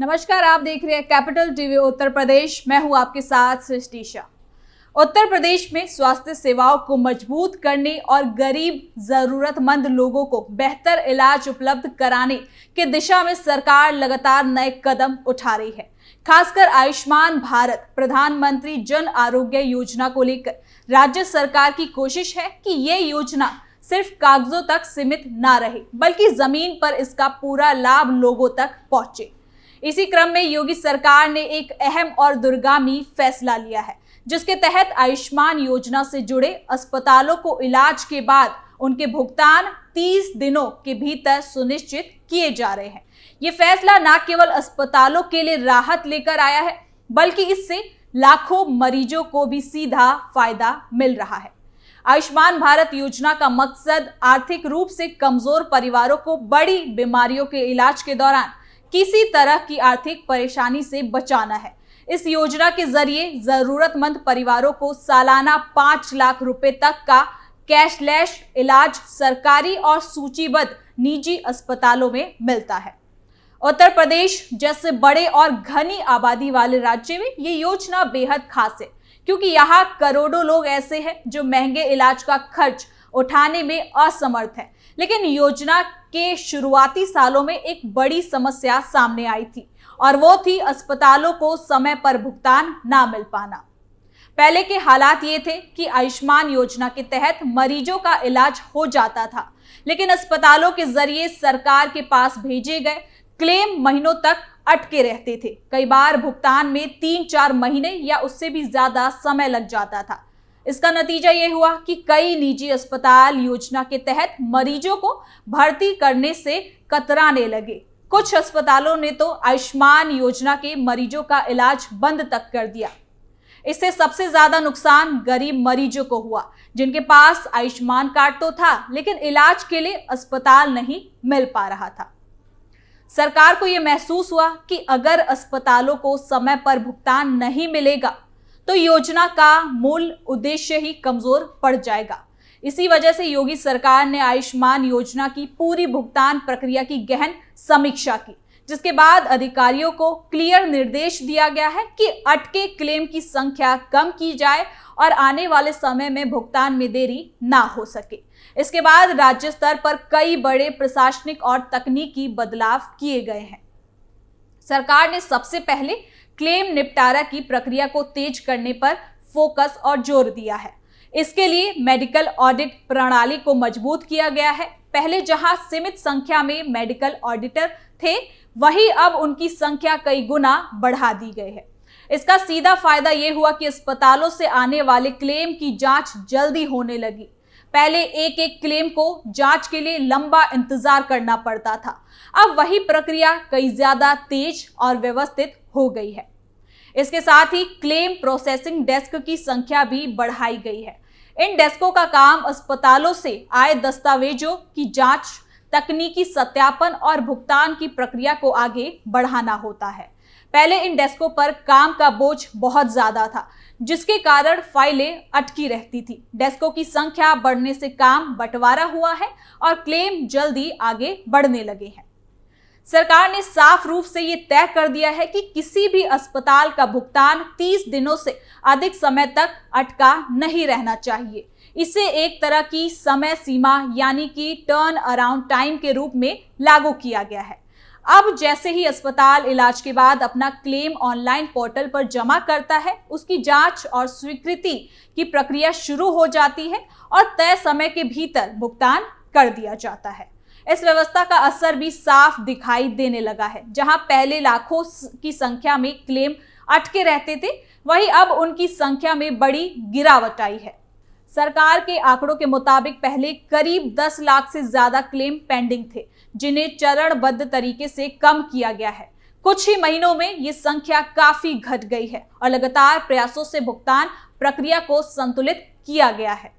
नमस्कार, आप देख रहे हैं कैपिटल टीवी उत्तर प्रदेश। मैं हूं आपके साथ सृष्टि शाह। उत्तर प्रदेश में स्वास्थ्य सेवाओं को मजबूत करने और गरीब जरूरतमंद लोगों को बेहतर इलाज उपलब्ध कराने की दिशा में सरकार लगातार नए कदम उठा रही है। खासकर आयुष्मान भारत प्रधानमंत्री जन आरोग्य योजना को लेकर राज्य सरकार की कोशिश है कि ये योजना सिर्फ कागजों तक सीमित ना रहे, बल्कि जमीन पर इसका पूरा लाभ लोगों तक पहुंचे। इसी क्रम में योगी सरकार ने एक अहम और दूरगामी फैसला लिया है, जिसके तहत आयुष्मान योजना से जुड़े अस्पतालों को इलाज के बाद उनके भुगतान 30 दिनों के भीतर सुनिश्चित किए जा रहे हैं। ये फैसला न केवल अस्पतालों के लिए राहत लेकर आया है, बल्कि इससे लाखों मरीजों को भी सीधा फायदा मिल रहा है। आयुष्मान भारत योजना का मकसद आर्थिक रूप से कमजोर परिवारों को बड़ी बीमारियों के इलाज के दौरान किसी तरह की आर्थिक परेशानी से बचाना है। इस योजना के जरिए जरूरतमंद परिवारों को सालाना 5 लाख रुपए तक का कैशलेस इलाज सरकारी और सूचीबद्ध निजी अस्पतालों में मिलता है। उत्तर प्रदेश जैसे बड़े और घनी आबादी वाले राज्य में ये योजना बेहद खास है, क्योंकि यहाँ करोड़ों लोग ऐसे हैं जो महंगे इलाज का खर्च उठाने में असमर्थ है। लेकिन योजना के शुरुआती सालों में एक बड़ी समस्या सामने आई थी, और वो थी अस्पतालों को समय पर भुगतान ना मिल पाना। पहले के हालात ये थे कि आयुष्मान योजना के तहत मरीजों का इलाज हो जाता था, लेकिन अस्पतालों के जरिए सरकार के पास भेजे गए क्लेम महीनों तक अटके रहते थे। कई बार भुगतान में 3-4 महीने या उससे भी ज्यादा समय लग जाता था। इसका नतीजा ये हुआ कि कई निजी अस्पताल योजना के तहत मरीजों को भर्ती करने से कतराने लगे। कुछ अस्पतालों ने तो आयुष्मान योजना के मरीजों का इलाज बंद तक कर दिया। इससे सबसे ज्यादा नुकसान गरीब मरीजों को हुआ, जिनके पास आयुष्मान कार्ड तो था, लेकिन इलाज के लिए अस्पताल नहीं मिल पा रहा था। सरकार को यह महसूस हुआ कि अगर अस्पतालों को समय पर भुगतान नहीं मिलेगा तो योजना का मूल उद्देश्य ही कमजोर पड़ जाएगा। इसी वजह से योगी सरकार ने आयुष्मान योजना की पूरी भुगतान प्रक्रिया की गहन समीक्षा की, जिसके बाद अधिकारियों को क्लियर निर्देश दिया गया है कि अटके क्लेम की संख्या कम की जाए और आने वाले समय में भुगतान में देरी ना हो सके। इसके बाद राज्य स्तर पर कई बड़े प्रशासनिक और तकनीकी बदलाव किए गए हैं। सरकार ने सबसे पहले क्लेम निपटारा की प्रक्रिया को तेज करने पर फोकस और जोर दिया है। इसके लिए मेडिकल ऑडिट प्रणाली को मजबूत किया गया है। पहले जहां सीमित संख्या में मेडिकल ऑडिटर थे, वहीं अब उनकी संख्या कई गुना बढ़ा दी गई है। इसका सीधा फायदा यह हुआ कि अस्पतालों से आने वाले क्लेम की जांच जल्दी होने लगी। पहले एक एक क्लेम को जांच के लिए लंबा इंतजार करना पड़ता था। अब वही प्रक्रिया कई ज्यादा तेज और व्यवस्थित हो गई है। इसके साथ ही क्लेम प्रोसेसिंग डेस्क की संख्या भी बढ़ाई गई है। इन डेस्कों का काम अस्पतालों से आए दस्तावेजों की जांच, तकनीकी सत्यापन और भुगतान की प्रक्रिया को आगे बढ़ाना होता है। पहले इन डेस्कों पर काम का बोझ बहुत ज्यादा था, जिसके कारण फाइलें अटकी रहती थी। डेस्कों की संख्या बढ़ने से काम बंटवारा हुआ है और क्लेम जल्दी आगे बढ़ने लगे हैं। सरकार ने साफ रूप से ये तय कर दिया है कि किसी भी अस्पताल का भुगतान 30 दिनों से अधिक समय तक अटका नहीं रहना चाहिए। इसे एक तरह की समय सीमा यानी कि टर्न अराउंड टाइम के रूप में लागू किया गया है। अब जैसे ही अस्पताल इलाज के बाद अपना क्लेम ऑनलाइन पोर्टल पर जमा करता है, उसकी जांच और स्वीकृति की प्रक्रिया शुरू हो जाती है और तय समय के भीतर भुगतान कर दिया जाता है। इस व्यवस्था का असर भी साफ दिखाई देने लगा है। जहां पहले लाखों की संख्या में क्लेम अटके रहते थे, वहीं अब उनकी संख्या में बड़ी गिरावट आई है। सरकार के आंकड़ों के मुताबिक पहले करीब 10 लाख से ज्यादा क्लेम पेंडिंग थे, जिन्हें चरणबद्ध तरीके से कम किया गया है। कुछ ही महीनों में ये संख्या काफी घट गई है और लगातार प्रयासों से भुगतान प्रक्रिया को संतुलित किया गया है।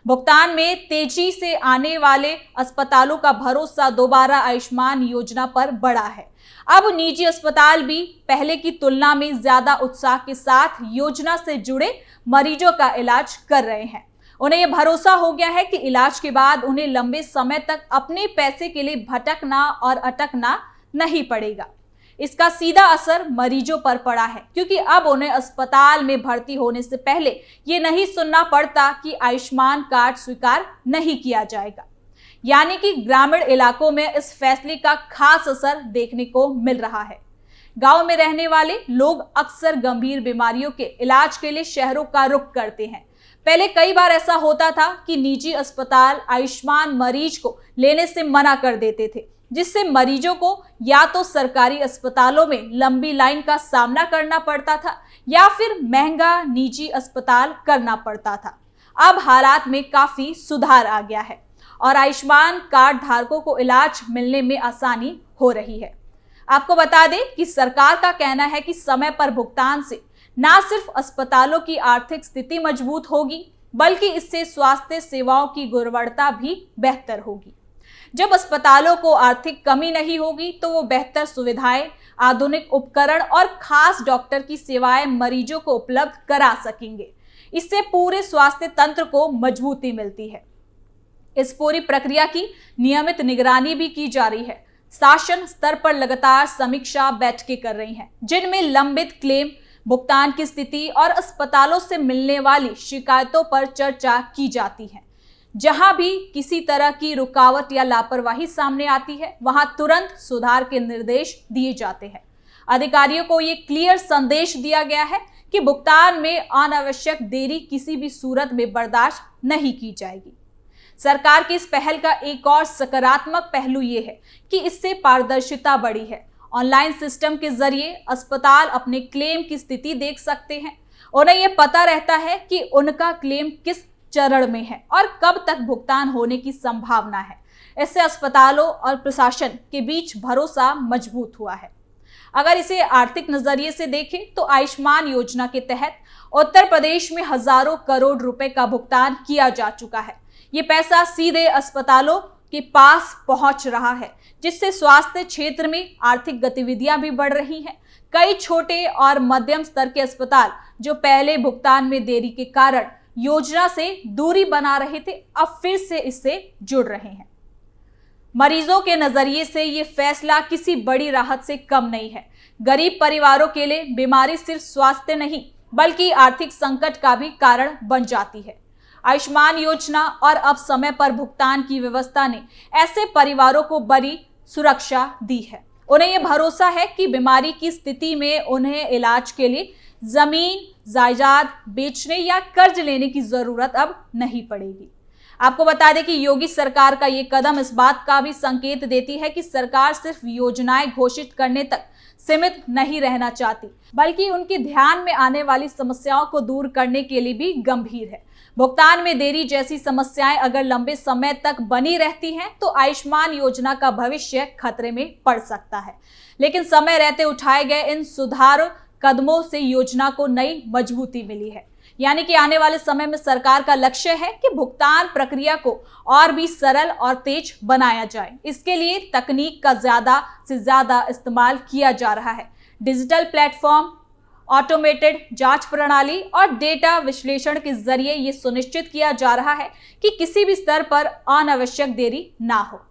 भुगतान में तेजी से आने वाले अस्पतालों का भरोसा दोबारा आयुष्मान योजना पर बढ़ा है। अब निजी अस्पताल भी पहले की तुलना में ज्यादा उत्साह के साथ योजना से जुड़े मरीजों का इलाज कर रहे हैं। उन्हें यह भरोसा हो गया है कि इलाज के बाद उन्हें लंबे समय तक अपने पैसे के लिए भटकना और अटकना नहीं पड़ेगा। इसका सीधा असर मरीजों पर पड़ा है, क्योंकि अब उन्हें अस्पताल में भर्ती होने से पहले ये नहीं सुनना पड़ता कि आयुष्मान कार्ड स्वीकार नहीं किया जाएगा। यानी कि ग्रामीण इलाकों में इस फैसले का खास असर देखने को मिल रहा है। गांव में रहने वाले लोग अक्सर गंभीर बीमारियों के इलाज के लिए शहरों का रुख करते हैं। पहले कई बार ऐसा होता था कि निजी अस्पताल आयुष्मान मरीज को लेने से मना कर देते थे, जिससे मरीजों को या तो सरकारी अस्पतालों में लंबी लाइन का सामना करना पड़ता था या फिर महंगा निजी अस्पताल करना पड़ता था। अब हालात में काफी सुधार आ गया है और आयुष्मान कार्ड धारकों को इलाज मिलने में आसानी हो रही है। आपको बता दें कि सरकार का कहना है कि समय पर भुगतान से न सिर्फ अस्पतालों की आर्थिक स्थिति मजबूत होगी, बल्कि इससे स्वास्थ्य सेवाओं की गुणवत्ता भी बेहतर होगी। जब अस्पतालों को आर्थिक कमी नहीं होगी तो वो बेहतर सुविधाएं, आधुनिक उपकरण और खास डॉक्टर की सेवाएं मरीजों को उपलब्ध करा सकेंगे। इससे पूरे स्वास्थ्य तंत्र को मजबूती मिलती है। इस पूरी प्रक्रिया की नियमित निगरानी भी की जा रही है। शासन स्तर पर लगातार समीक्षा बैठकें कर रही हैं, जिनमें लंबित क्लेम, भुगतान की स्थिति और अस्पतालों से मिलने वाली शिकायतों पर चर्चा की जाती है। जहां भी किसी तरह की रुकावट या लापरवाही सामने आती है, वहां तुरंत सुधार के निर्देश दिए जाते हैं। अधिकारियों को ये क्लियर संदेश दिया गया है कि भुगतान में अनावश्यक देरी किसी भी सूरत में बर्दाश्त नहीं की जाएगी। सरकार की इस पहल का एक और सकारात्मक पहलू ये है कि इससे पारदर्शिता बढ़ी है। ऑनलाइन सिस्टम के जरिए अस्पताल अपने क्लेम की स्थिति देख सकते हैं। उन्हें यह पता रहता है कि उनका क्लेम किस चरण में है और कब तक भुगतान होने की संभावना है। इससे अस्पतालों और प्रशासन के बीच भरोसा मजबूत हुआ है। अगर इसे आर्थिक नजरिए से देखें तो आयुष्मान योजना के तहत उत्तर प्रदेश में हजारों करोड़ रुपए का भुगतान किया जा चुका है। ये पैसा सीधे अस्पतालों के पास पहुंच रहा है, जिससे स्वास्थ्य क्षेत्र में आर्थिक गतिविधियां भी बढ़ रही हैं। कई छोटे और मध्यम स्तर के अस्पताल जो पहले भुगतान में देरी के कारण योजना से दूरी बना रहे थे, अब फिर से इससे जुड़ रहे हैं। मरीजों के नजरिए से ये फैसला किसी बड़ी राहत से कम नहीं है। गरीब परिवारों के लिए बीमारी सिर्फ स्वास्थ्य नहीं, बल्कि आर्थिक संकट का भी कारण बन जाती है। आयुष्मान योजना और अब समय पर भुगतान की व्यवस्था ने ऐसे परिवारों को बड़ी सुरक्षा दी है। उन्हें यह भरोसा है कि बीमारी की स्थिति में उन्हें इलाज के लिए जमीन, जायदाद बेचने या कर्ज लेने की जरूरत अब नहीं पड़ेगी। आपको बता दें कि योगी सरकार का ये कदम इस बात का भी संकेत देती है कि सरकार सिर्फ योजनाएं घोषित करने तक सीमित नहीं रहना चाहती, बल्कि उनके ध्यान में आने वाली समस्याओं को दूर करने के लिए भी गंभीर है। भुगतान में देरी जैसी समस्याएं अगर लंबे समय तक बनी रहती हैं तो आयुष्मान योजना का भविष्य खतरे में पड़ सकता है। लेकिन समय रहते उठाए गए इन सुधार कदमों से योजना को नई मजबूती मिली है। यानी कि आने वाले समय में सरकार का लक्ष्य है कि भुगतान प्रक्रिया को और भी सरल और तेज बनाया जाए। इसके लिए तकनीक का ज्यादा से ज्यादा इस्तेमाल किया जा रहा है। डिजिटल प्लेटफॉर्म, ऑटोमेटेड जांच प्रणाली और डेटा विश्लेषण के जरिए ये सुनिश्चित किया जा रहा है कि किसी भी स्तर पर अनावश्यक देरी ना हो।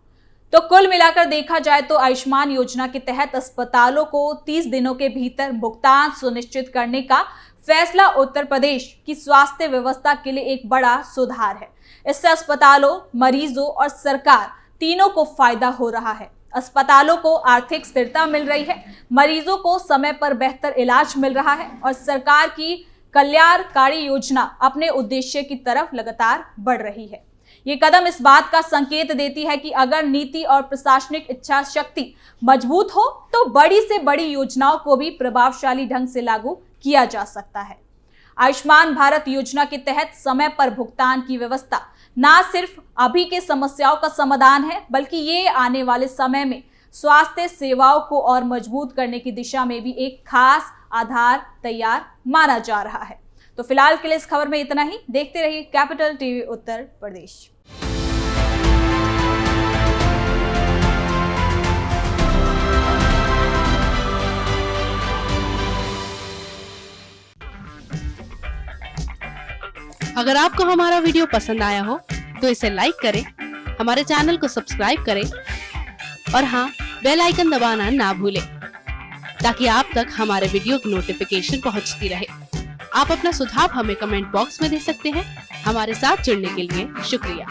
तो कुल मिलाकर देखा जाए तो आयुष्मान योजना के तहत अस्पतालों को 30 दिनों के भीतर भुगतान सुनिश्चित करने का फैसला उत्तर प्रदेश की स्वास्थ्य व्यवस्था के लिए एक बड़ा सुधार है। इससे अस्पतालों, मरीजों और सरकार तीनों को फायदा हो रहा है। अस्पतालों को आर्थिक स्थिरता मिल रही है, मरीजों को समय पर बेहतर इलाज मिल रहा है और सरकार की कल्याणकारी योजना अपने उद्देश्य की तरफ लगातार बढ़ रही है। ये कदम इस बात का संकेत देती है कि अगर नीति और प्रशासनिक इच्छा शक्ति मजबूत हो तो बड़ी से बड़ी योजनाओं को भी प्रभावशाली ढंग से लागू किया जा सकता है। आयुष्मान भारत योजना के तहत समय पर भुगतान की व्यवस्था न सिर्फ अभी के समस्याओं का समाधान है, बल्कि ये आने वाले समय में स्वास्थ्य सेवाओं को और मजबूत करने की दिशा में भी एक खास आधार तैयार माना जा रहा है। तो फिलहाल के लिए इस खबर में इतना ही। देखते रहिए कैपिटल टीवी उत्तर प्रदेश। अगर आपको हमारा वीडियो पसंद आया हो तो इसे लाइक करें, हमारे चैनल को सब्सक्राइब करें और हाँ, बेल आइकन दबाना ना भूलें। ताकि आप तक हमारे वीडियो की नोटिफिकेशन पहुंचती रहे। आप अपना सुझाव हमें कमेंट बॉक्स में दे सकते हैं। हमारे साथ जुड़ने के लिए शुक्रिया।